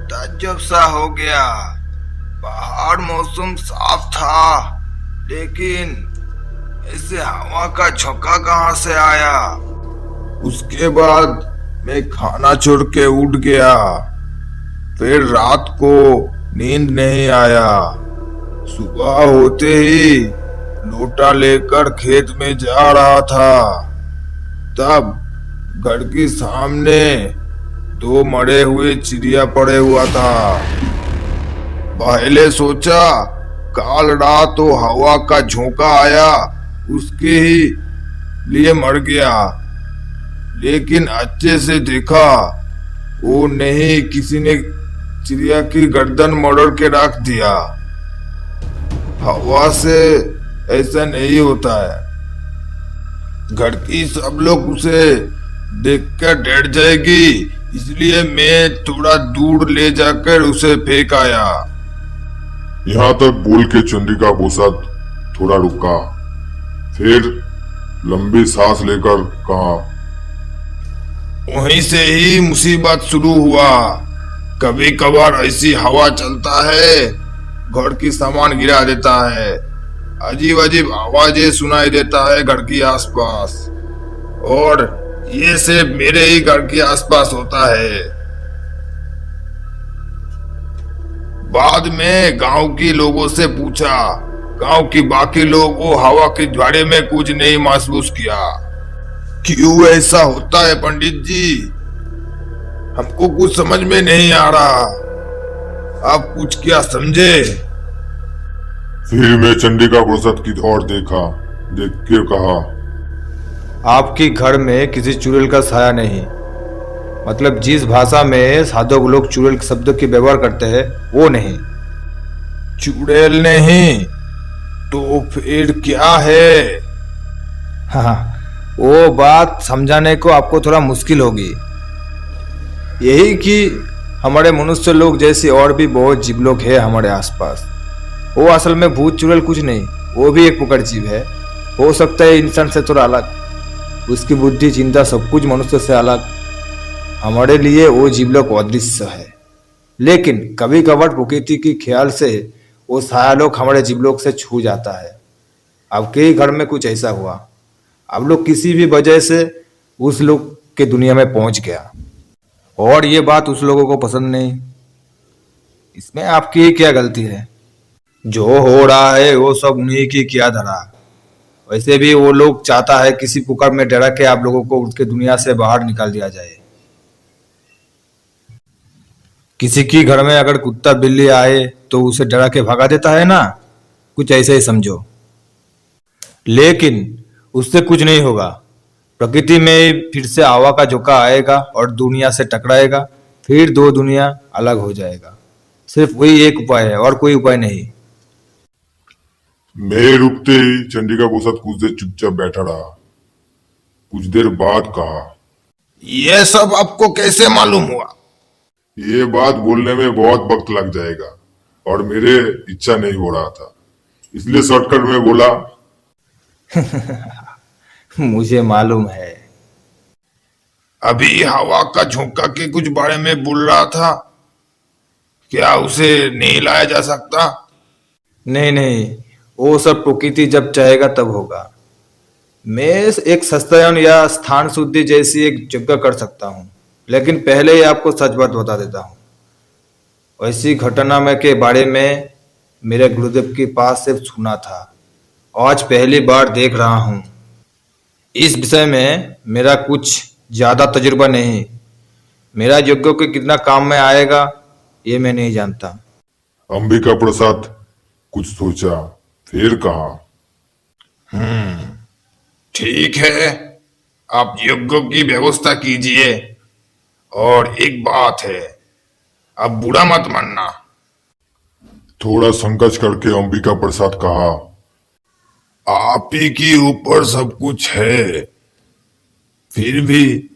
ताज्जुब सा हो गया। बाहर मौसम साफ था लेकिन ऐसे हवा का झोंका कहाँ से आया। उसके बाद मैं खाना छोड़ के उठ गया। फिर रात को नींद नहीं आया। सुबह होते ही लोटा लेकर खेत में जा रहा था, तब घर के सामने 2 मरे हुए चिड़िया पड़े हुआ था। पहले सोचा काल रात तो हवा का झोंका आया उसके ही लिए मर गया, लेकिन अच्छे से देखा वो नहीं, किसी ने चिड़िया की गर्दन मरोड़ के रख दिया। हवा से ऐसा नहीं होता है। घर की सब लोग उसे देखकर डर जाएगी, इसलिए मैं थोड़ा दूर ले जाकर उसे फेंक आया। यहाँ तक बोल के चंद्रिका प्रसाद थोड़ा रुका, फिर लंबी सांस लेकर कहा, वहीं से ही मुसीबत शुरू हुआ। कभी कभार ऐसी हवा चलता है, घर की सामान गिरा देता है, अजीब अजीब आवाजें सुनाई देता है घर के आसपास, और ये सिर्फ मेरे ही घर के आसपास होता है। बाद में गांव के लोगों से पूछा, गांव के बाकी लोग वो हवा के बारे में कुछ नहीं महसूस किया। क्यों ऐसा होता है पंडित जी, हमको कुछ समझ में नहीं आ रहा, आप कुछ क्या समझे। फिर मैं चंद्रिका प्रसाद की ओर देखा, देख के कहा, आपके घर में किसी चुड़ैल का साया नहीं। मतलब जिस भाषा में साधु लोग चुड़ैल शब्द के व्यवहार करते हैं वो नहीं। चुड़ैल नहीं तो फिर क्या है। हाँ, वो बात समझाने को आपको थोड़ा मुश्किल होगी। यही कि हमारे मनुष्य लोग जैसे और भी बहुत जीव लोग हैं हमारे आसपास। वो असल में भूत चुड़ैल कुछ नहीं, वो भी एक प्रकार जीव है। हो सकता है इंसान से थोड़ा अलग, उसकी बुद्धि चिंता सब कुछ मनुष्य से अलग। हमारे लिए वो जीव लोग अदृश्य है, लेकिन कभी कभार प्रकृति की ख्याल से वो साया लोग हमारे जीव लोग से छू जाता है। आपके ही घर में कुछ ऐसा हुआ, आप लोग किसी भी वजह से उस लोग के दुनिया में पहुंच गया और ये बात उस लोगों को पसंद नहीं। इसमें आपकी ही क्या गलती है। जो हो रहा है वो सब उन्हीं की किया धरा। वैसे भी वो लोग चाहता है किसी पुकार में डरा के आप लोगों को उसके दुनिया से बाहर निकाल दिया जाए। किसी की घर में अगर कुत्ता बिल्ली आए तो उसे डरा के भगा देता है ना, कुछ ऐसे ही समझो। लेकिन उससे कुछ नहीं होगा। प्रकृति में फिर से हवा का झोंका आएगा और दुनिया से टकराएगा, फिर 2 दुनिया अलग हो जाएगा। सिर्फ वही एक उपाय है और कोई उपाय नहीं। मैं रुकते ही चंद्रिका प्रसाद कुछ देर चुपचाप बैठा रहा। कुछ देर बाद कहा, ये सब आपको कैसे मालूम हुआ। ये बात बोलने में बहुत वक्त लग जाएगा और मेरे इच्छा नहीं हो रहा था, इसलिए शॉर्टकट में बोला, मुझे मालूम है। अभी हवा का झोंका के कुछ बारे में बोल रहा था, क्या उसे नहीं लाया जा सकता। नहीं नहीं, वो सब प्रकृति जब चाहेगा तब होगा। मैं एक सस्तायन या स्थान शुद्धि जैसी एक जगह कर सकता हूँ, लेकिन पहले ही आपको सच बात बता देता हूँ। वैसी घटना में के बारे में मेरे गुरुदेव के पास सिर्फ सुना था, आज पहली बार देख रहा हूँ। इस विषय में मेरा कुछ ज्यादा तजुर्बा नहीं। मेरा यज्ञों के कितना काम में आएगा ये मैं नहीं जानता। अंबिका प्रसाद कुछ सोचा, फिर कहा, ठीक है, आप यज्ञों की व्यवस्था कीजिए, और एक बात है, अब बुरा मत मानना। थोड़ा संकोच करके अंबिका प्रसाद कहा। आप ही के ऊपर सब कुछ है, फिर भी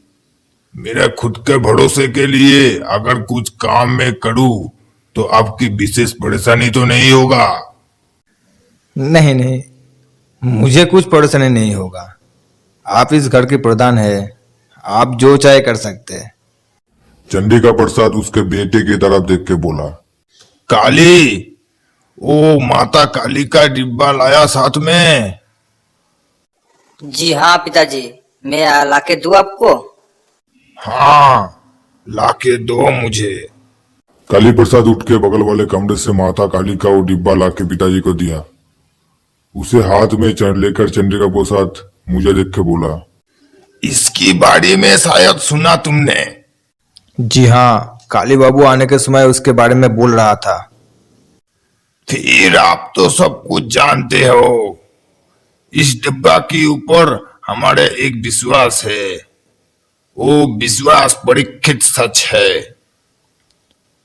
मेरा खुद के भरोसे के लिए अगर कुछ काम में करूं तो आपकी विशेष परेशानी तो नहीं होगा। नहीं नहीं, मुझे कुछ परेशानी नहीं होगा। आप इस घर के प्रधान हैं, आप जो चाहे कर सकते हैं। चंडिका प्रसाद उसके बेटे की तरफ देख के बोला। काली, ओ माता काली का डिब्बा लाया साथ में? जी हाँ पिताजी, मैं लाके दूं आपको? हाँ, लाके दो मुझे। काली प्रसाद उठ के बगल वाले कमरे से माता काली का वो डिब्बा लाके पिताजी को दिया। उसे हाथ में लेकर चंडिका प्रसाद मुझे देख के बोला। इसकी बारे में शायद सुना तुमने। जी हाँ, काली बाबू आने के समय उसके बारे में बोल रहा था। फिर आप तो सब कुछ जानते हो। इस डिब्बा के ऊपर हमारे एक विश्वास है, वो विश्वास परीक्षित सच है।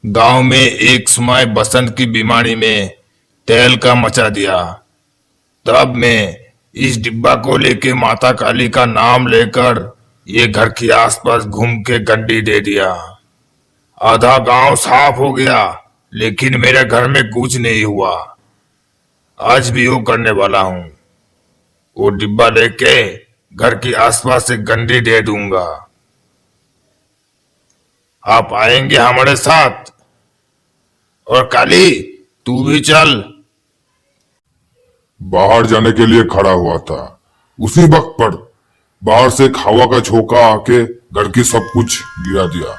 गांव में एक समय बसंत की बीमारी में तेल का मचा दिया, तब मैं इस डिब्बा को लेके माता काली का नाम लेकर ये घर के आसपास घूम के गंडी दे दिया। आधा गांव साफ हो गया, लेकिन मेरे घर में कुछ नहीं हुआ। आज भी वो करने वाला हूं, वो डिब्बा लेके घर के आसपास से गंडी दे दूंगा। आप आएंगे हमारे साथ? और काली, तू भी चल। बाहर जाने के लिए खड़ा हुआ था। उसी वक्त पर बाहर से एक हवा का झोंका आके घर की सब कुछ गिरा दिया।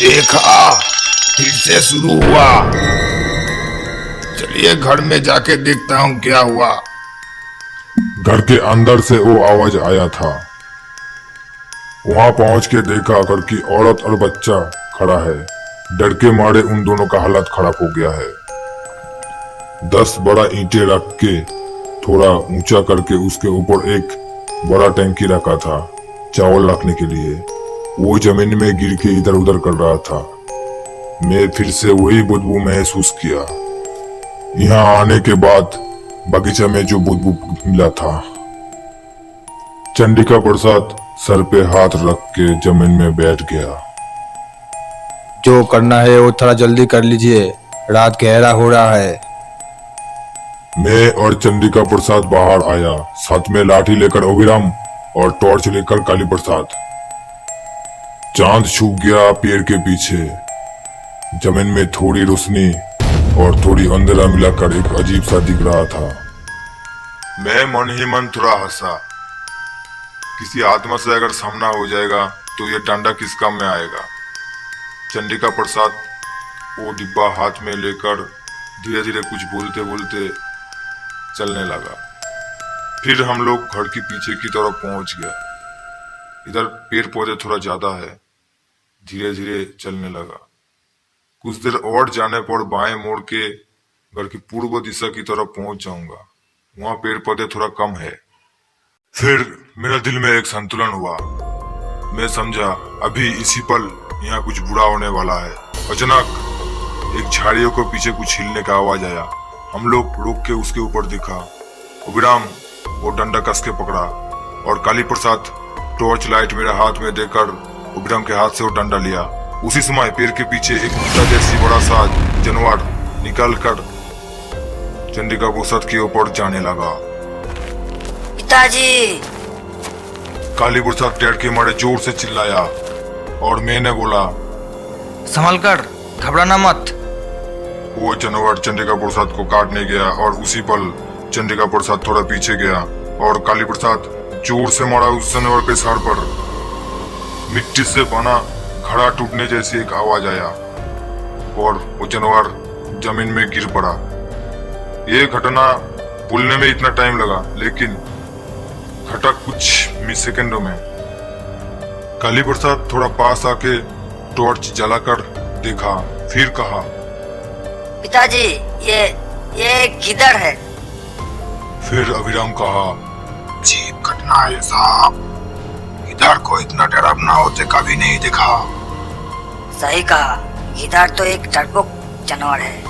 देखा, फिर से शुरू हुआ। चलिए घर में जाके देखता हूँ क्या हुआ। घर के अंदर से वो आवाज आया था। वहां पहुंच के देखा घर की औरत और बच्चा खड़ा है। डर के मारे उन दोनों का हालत खराब हो गया है। 10 बड़ा ईंटें रख के थोड़ा ऊंचा करके उसके ऊपर एक बड़ा टंकी रखा था चावल रखने के लिए। वो जमीन में गिर के इधर उधर कर रहा था। मैं फिर से वही बदबू महसूस किया। यहाँ आने के बाद बगीचा में जो बदबू मिला था। चंडिका प्रसाद सर पे हाथ रख के जमीन में बैठ गया। जो करना है वो थोड़ा जल्दी कर लीजिए, रात गहरा हो रहा है। मैं और चंडिका प्रसाद बाहर आया, साथ में लाठी लेकर अभिराम और टॉर्च लेकर काली प्रसाद। चांद छुप गया पेड़ के पीछे। जमीन में थोड़ी रोशनी और थोड़ी अंधेरा मिलाकर एक अजीब सा दिख रहा था। मैं मन ही मन थोड़ा हंसा। किसी आत्मा से अगर सामना हो जाएगा तो ये डंडा किस काम में आएगा। चंडिका प्रसाद वो डिब्बा हाथ में लेकर धीरे धीरे कुछ बोलते बोलते चलने लगा। फिर हम लोग घर के पीछे की तरफ पहुंच गया। इधर पेड़ पौधे थोड़ा ज्यादा है। धीरे धीरे चलने लगा। कुछ देर और जाने पर बाएं मोड़ के घर की पूर्व दिशा की तरफ पहुंच जाऊंगा। वहां पेड़ पौधे थोड़ा कम है। फिर मेरे दिल में एक संतुलन हुआ। मैं समझा अभी इसी पल यहाँ कुछ बुरा होने वाला है। अचानक एक झाड़ियों को पीछे कुछ हिलने का आवाज आया। हम लोग रुक के उसके ऊपर देखा। अभिराम वो डंडा कस के पकड़ा और काली प्रसाद टॉर्च लाइट मेरे हाथ में देकर अभिराम के हाथ से वो डंडा लिया। उसी समय पेड़ के पीछे एक कुत्ता जैसी बड़ा सा जानवर निकल कर चंडिका प्रसाद के ऊपर जाने लगा। पिताजी! काली प्रसाद डर के मारे जोर से चिल्लाया और मैंने बोला, संभल कर, घबराना मत। वो जानवर चंडिका प्रसाद को काटने गया और उसी पल चंडिका प्रसाद थोड़ा पीछे गया और काली प्रसाद जोर से मारा उस जानवर के सर पर। मिट्टी से बना घड़ा टूटने जैसी एक आवाज आया और वो जानवर जमीन में गिर पड़ा। ये घटना भूलने में इतना टाइम लगा, लेकिन घटा कुछ सेकंडों में। काली प्रसाद थोड़ा पास आके टॉर्च जलाकर देखा, फिर कहा, पिताजी, ये किधर है? फिर अभिराम कहा, अजीब घटना है साहब, गिद्धार को इतना डरावना होते कभी नहीं देखा। सही कहा, गिद्धार तो एक डरपोक जानवर है।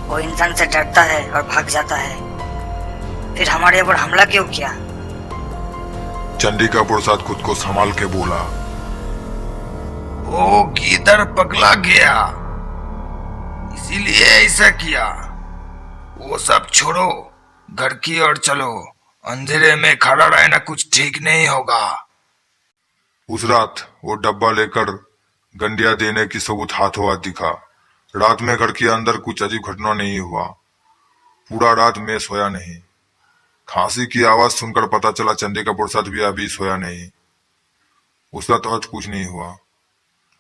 वो इंसान से डरता है और भाग जाता है। फिर हमारे ऊपर हमला क्यों किया? चंडिका प्रसाद खुद को संभाल के बोला। वो गिद्धार पगला गया, इसीलिए ऐसा किया। वो सब छोड़ो, घर की ओर चलो। अंधेरे में खड़ा रहना कुछ ठीक नहीं होगा। उस रात वो डब्बा लेकर गंडिया देने की सबूत हाथों हाथ दिखा। रात में घर के अंदर कुछ अजीब घटना नहीं हुआ। पूरा रात मैं सोया नहीं। खांसी की आवाज सुनकर पता चला चंडिका प्रसाद भी अभी सोया नहीं। उसका तो आज कुछ नहीं हुआ।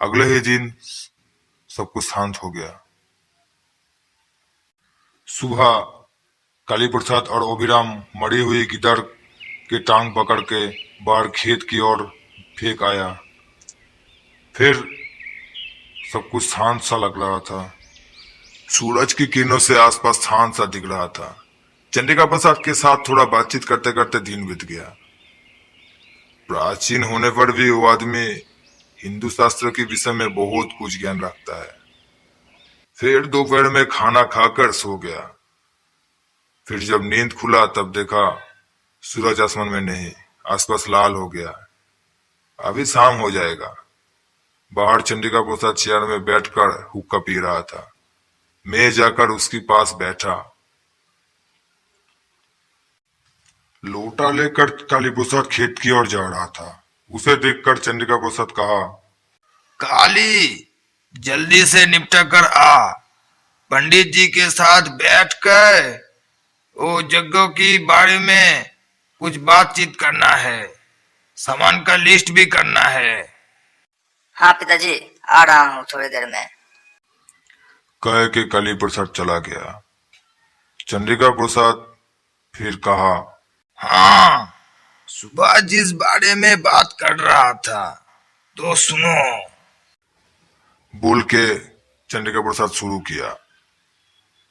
अगले ही दिन सब कुछ शांत हो गया। सुबह काली प्रसाद और अभिराम मरी हुई गिद्धार के टांग पकड़ के बाहर खेत की ओर फेंक आया। फिर सब कुछ शांत सा लग रहा था। सूरज की किरणों से आसपास शांत सा दिख रहा था। चंडिका प्रसाद के साथ थोड़ा बातचीत करते करते दिन बीत गया। प्राचीन होने पर भी वो आदमी हिंदू शास्त्र के विषय में बहुत कुछ ज्ञान रखता है। फिर दोपहर में खाना खाकर सो गया। फिर जब नींद खुला तब देखा सूरज आसमान में नहीं, आसपास लाल हो गया। अभी शाम हो जाएगा। बाहर चंडिका प्रसाद चेयर में बैठकर हुक्का पी रहा था। मैं जाकर उसके पास बैठा। लोटा लेकर काली प्रसाद खेत की ओर जा रहा था। उसे देखकर चंडिका प्रसाद कहा, काली, जल्दी से निपटा कर आ। पंडित जी के साथ बैठ कर वो जग्गों की बारे में कुछ बातचीत करना है। सामान का लिस्ट भी करना है। हाँ पिताजी, आ रहा हूँ थोड़ी देर में। कह के काली प्रसाद चला गया। चंडिका प्रसाद फिर कहा, हाँ, सुबह जिस बारे में बात कर रहा था तो सुनो। बोल के चंडिका प्रसाद शुरू किया।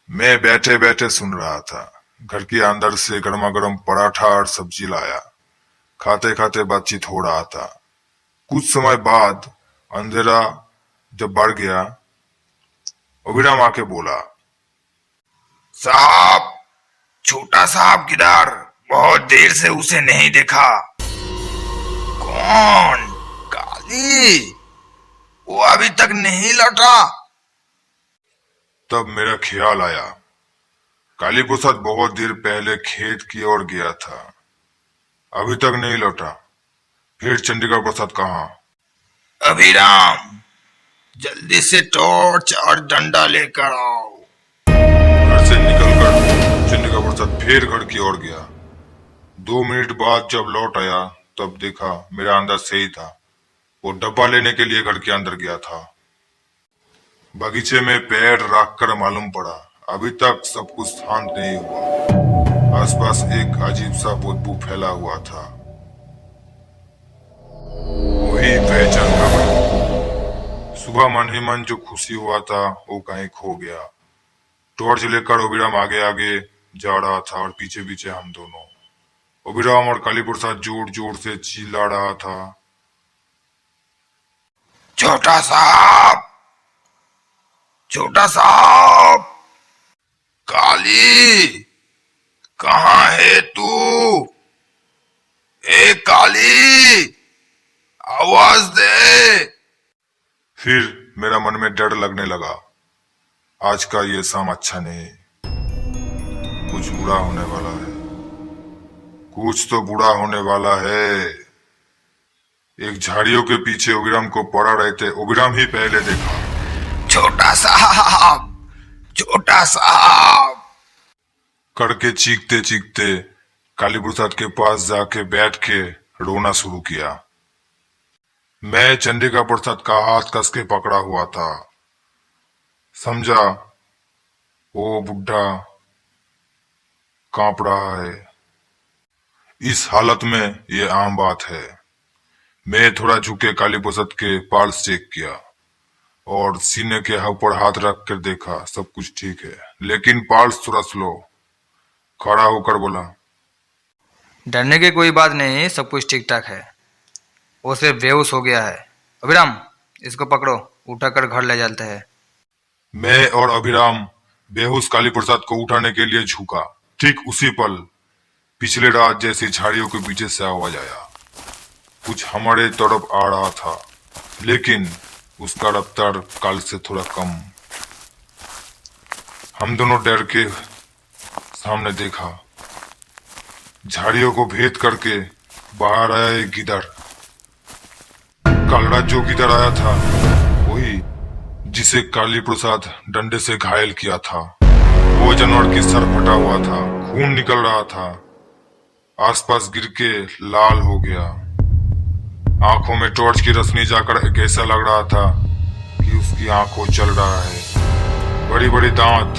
मैं बैठे बैठे सुन रहा था। घर के अंदर से गर्मा गर्म पराठा और सब्जी लाया। खाते खाते बातचीत हो रहा था। कुछ समय बाद अंधेरा जब बढ़ गया, अभिराम आके बोला, साहब, छोटा साहब किधर? बहुत देर से उसे नहीं देखा। कौन? काली? वो अभी तक नहीं लौटा? तब मेरा ख्याल आया, काली प्रसाद बहुत देर पहले खेत की ओर गया था, अभी तक नहीं लौटा। फिर चंडिका प्रसाद कहा, अभिराम, जल्दी से टॉर्च और डंडा लेकर आओ। घर से निकलकर चंडिका प्रसाद फिर घर की ओर गया। 2 मिनट बाद जब लौट आया तब देखा मेरा अंदर सही था। वो डब्बा लेने के लिए घर के अंदर गया था। बगीचे में पैर रखकर मालूम पड़ा अभी तक सब कुछ शांत नहीं हुआ। आसपास एक अजीब सा बदबू फैला हुआ था। वही पहचान का बदबू। सुबह मन ही मन जो खुशी हुआ था वो कहीं खो गया। टॉर्च लेकर अभिराम आगे आगे जा रहा था और पीछे पीछे हम दोनों। अभिराम और काली प्रसाद जोर जोर से चिल्ला रहा था, छोटा साहब, छोटा साहब, काली, कहाँ है तू? ए काली, आवाज दे। फिर मेरा मन में डर लगने लगा। आज का ये शाम अच्छा नहीं, कुछ बुरा होने वाला है। कुछ तो बुरा होने वाला है। एक झाड़ियों के पीछे अभिराम को पड़ा रहते अभिराम ही पहले देखा। छोटा साहब, छोटा साहब करके चीखते चीखते काली प्रसाद के पास जाके बैठ के रोना शुरू किया। मैं चंडिका प्रसाद का हाथ कस के पकड़ा हुआ था। समझा वो बुढ़ा कांप रहा है। इस हालत में ये आम बात है। मैं थोड़ा झुके काली प्रसाद के पल्स चेक किया और सीने के ऊपर हाथ रख कर देखा, सब कुछ ठीक है, लेकिन पल्स थोड़ा स्लो। खड़ा होकर बोला, डरने की कोई बात नहीं, सब कुछ ठीक ठाक है। वो सिर्फ बेहोश हो गया है। अभिराम, इसको पकड़ो, उठाकर घर ले जाते हैं। मैं और अभिराम बेहोश काली प्रसाद को उठाने के लिए झुका। ठीक उसी पल पिछले रात जैसी झाड़ियों के पीछे से आवाज आया। कुछ हमारे तरफ आ रहा था, लेकिन उसका रफ्तार काल से थोड़ा कम। हम दोनों डर के सामने देखा। झाड़ियों को भेद करके बाहर आया एक गिदड़। कल रात जो गिदड़ आया था वही जिसे काली प्रसाद डंडे से घायल किया था। वो जानवर की सर फटा हुआ था, खून निकल रहा था, आसपास गिर के लाल हो गया। आंखों में टॉर्च की रोशनी जाकर एक ऐसा लग रहा था कि उसकी आंखों चल रहा है। बड़ी बड़ी दांत,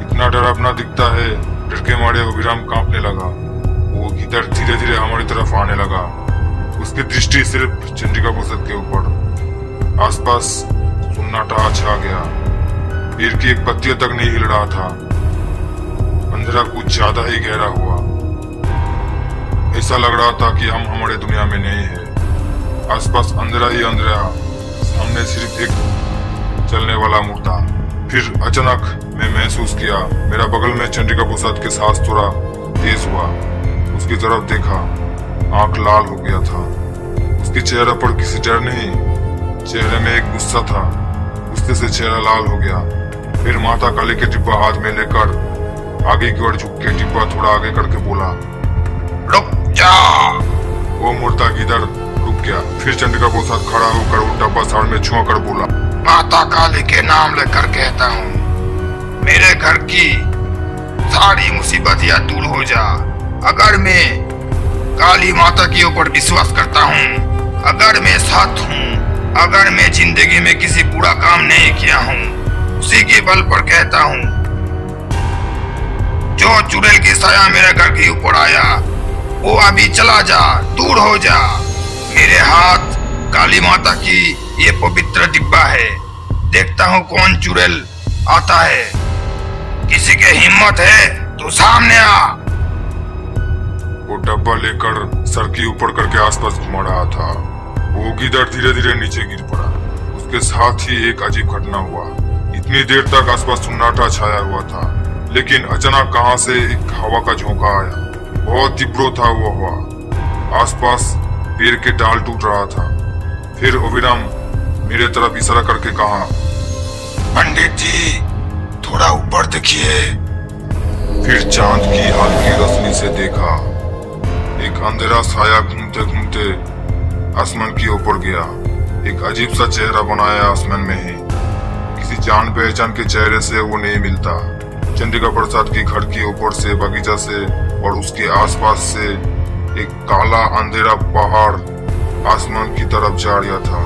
इतना डरावना दिखता है। डर के मारे अभिराम कांपने लगा। वो गिदड़ धीरे धीरे हमारी तरफ आने लगा। उसकी दृष्टि सिर्फ चंद्रिका प्रसाद के ऊपर। आसपास सन्नाटा छा गया। पेड़ की एक पत्ती तक नहीं हिल रहा था। अंधेरा कुछ ज्यादा ही गहरा हुआ। ऐसा लग रहा था कि हम हमारे दुनिया में नहीं है। आसपास अंधेरा ही अंधेरा, सामने सिर्फ एक चलने वाला मुर्दा। फिर अचानक मैं महसूस किया मेरा बगल में चंद्रिका प्रसाद के सांस थोड़ा तेज हुआ। उसकी तरफ देखा, आंख लाल हो गया था। उसके चेहरे पर किसी डर नहीं, चेहरे में एक गुस्सा था। गुस्से से चेहरा लाल हो गया। फिर माता काली के डिब्बा हाथ में लेकर आगे की ओर झुक के डिब्बा थोड़ा आगे करके बोला, रुक जा। वो मुर्दा गिदड़ रुक गया। फिर चंद्रिका प्रसाद खड़ा होकर वो डब्बा साड़ में छुआ कर बोला, माता काली के नाम लेकर कहता हूँ, मेरे घर की सारी मुसीबतियां दूर हो जा। अगर मैं काली माता के ऊपर विश्वास करता हूँ, अगर मैं सत हूँ, अगर मैं जिंदगी में किसी बुरा काम नहीं किया हूँ, उसी के बल पर कहता हूँ, जो चुड़ैल की साया मेरे घर के ऊपर आया वो अभी चला जा, दूर हो जा। मेरे हाथ काली माता की ये पवित्र डिब्बा है। देखता हूँ कौन चुड़ैल आता है। किसी के हिम्मत है तो सामने आ। वो डब्बा लेकर सर के ऊपर करके आसपास घुमा रहा था। वो गिदड़ धीरे धीरे नीचे गिर पड़ा। उसके साथ ही एक अजीब घटना हुआ। इतनी देर तक आसपास सन्नाटा छाया हुआ था, लेकिन अचानक कहां से एक हवा का झोंका आया। बहुत तीव्र था वो हवा। आसपास पेड़ के डाल टूट रहा था। फिर अभिराम मेरे तरफ इशारा करके कहा, पंडित जी थोड़ा ऊपर देखिए। फिर चांद की हल्की रोशनी से देखा एक अंधेरा साया घूमते घूमते आसमान की ऊपर गया। एक अजीब सा चेहरा बनाया आसमान में ही। किसी जान पहचान के चेहरे से वो नहीं मिलता। चंद्रिका प्रसाद के घर के ऊपर से, बगीचा से और उसके आसपास से एक काला अंधेरा पहाड़ आसमान की तरफ जा रहा था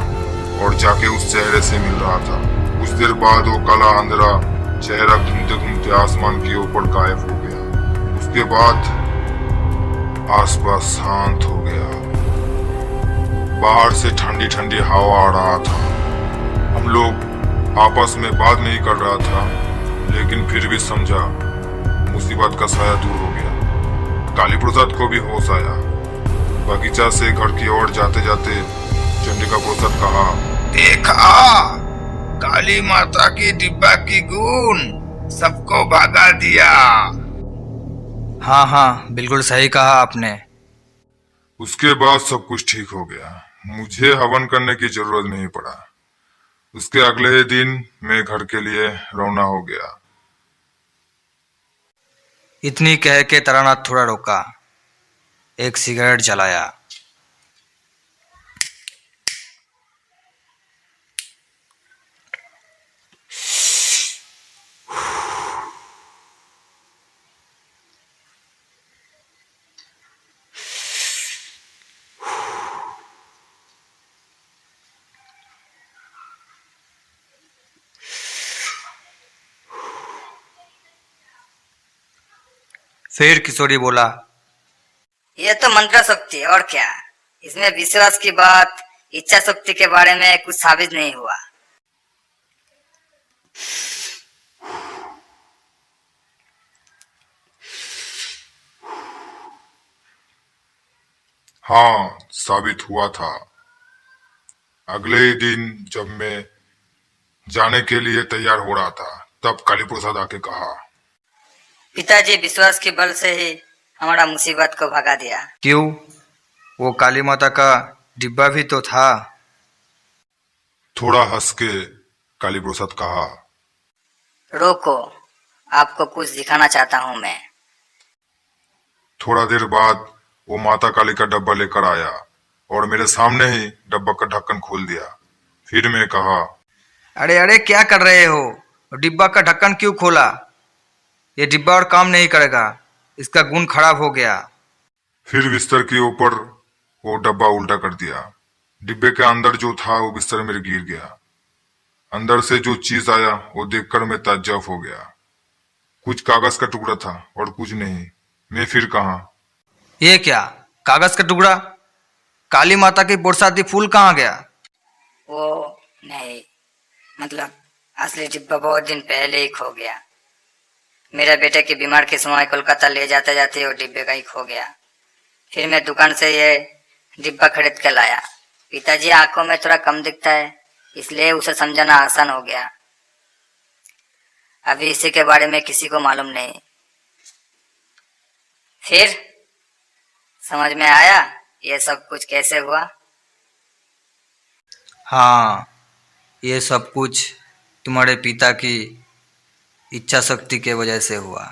और जाके उस चेहरे से मिल रहा था। कुछ देर बाद वो काला अंधेरा चेहरा घूमते घूमते आसमान के ऊपर गायब हो गया। उसके बाद आसपास शांत हो गया। बाहर से ठंडी ठंडी हवा आ रहा था। हम लोग आपस में बात नहीं कर रहा था, लेकिन फिर भी समझा मुसीबत का साया दूर हो गया। काली प्रसाद को भी होश आया। बगीचा से घर की ओर जाते जाते चंद्रिका प्रसाद कहा, देखा काली माता की डिब्बा की गुण सबको भगा दिया। हाँ हाँ, बिल्कुल सही कहा आपने। उसके बाद सब कुछ ठीक हो गया। मुझे हवन करने की जरूरत नहीं पड़ा। उसके अगले ही दिन मैं घर के लिए रवाना हो गया। इतनी कह के तारानाथ थोड़ा रोका, एक सिगरेट जलाया। फिर किशोरी बोला, ये तो मंत्र शक्ति है और क्या। इसमें विश्वास की बात, इच्छा शक्ति के बारे में कुछ साबित नहीं हुआ। हाँ, साबित हुआ था। अगले ही दिन जब मैं जाने के लिए तैयार हो रहा था, तब काली प्रसाद आके कहा, पिताजी विश्वास के बल से ही हमारा मुसीबत को भगा दिया। क्यों? वो काली माता का डिब्बा भी तो था। थोड़ा हंस के काली प्रसाद कहा, रोको, आपको कुछ दिखाना चाहता हूँ मैं। थोड़ा देर बाद वो माता काली का डब्बा लेकर आया और मेरे सामने ही डब्बा का ढक्कन खोल दिया। फिर मैं कहा, अरे अरे, क्या कर रहे हो? डिब्बा का ढक्कन क्यों खोला? ये डिब्बा और काम नहीं करेगा, इसका गुण खराब हो गया। फिर बिस्तर के ऊपर वो डब्बा उल्टा कर दिया। डिब्बे के अंदर जो था वो बिस्तर में गिर गया। अंदर से जो चीज आया वो देखकर मैं ताज्जुब हो गया। कुछ कागज का टुकड़ा था और कुछ नहीं। मैं फिर कहा, ये क्या? कागज का टुकड़ा? काली माता की बरसाती फूल कहाँ गया? वो नहीं, मतलब असली डिब्बा बहुत दिन पहले ही खो गया। मेरा बेटे के बीमार के समय कोलकाता ले जाते जाते वो डिब्बे का ही खो गया। फिर मैं दुकान से ये डिब्बा खरीद कर लाया। पिताजी आंखों में थोड़ा कम दिखता है, इसलिए उसे समझाना आसान हो गया। अभी इसी के बारे में किसी को मालूम नहीं। फिर समझ में आया ये सब कुछ कैसे हुआ? हाँ, ये सब कुछ तुम्हारे पिता की इच्छा शक्ति के वजह से हुआ।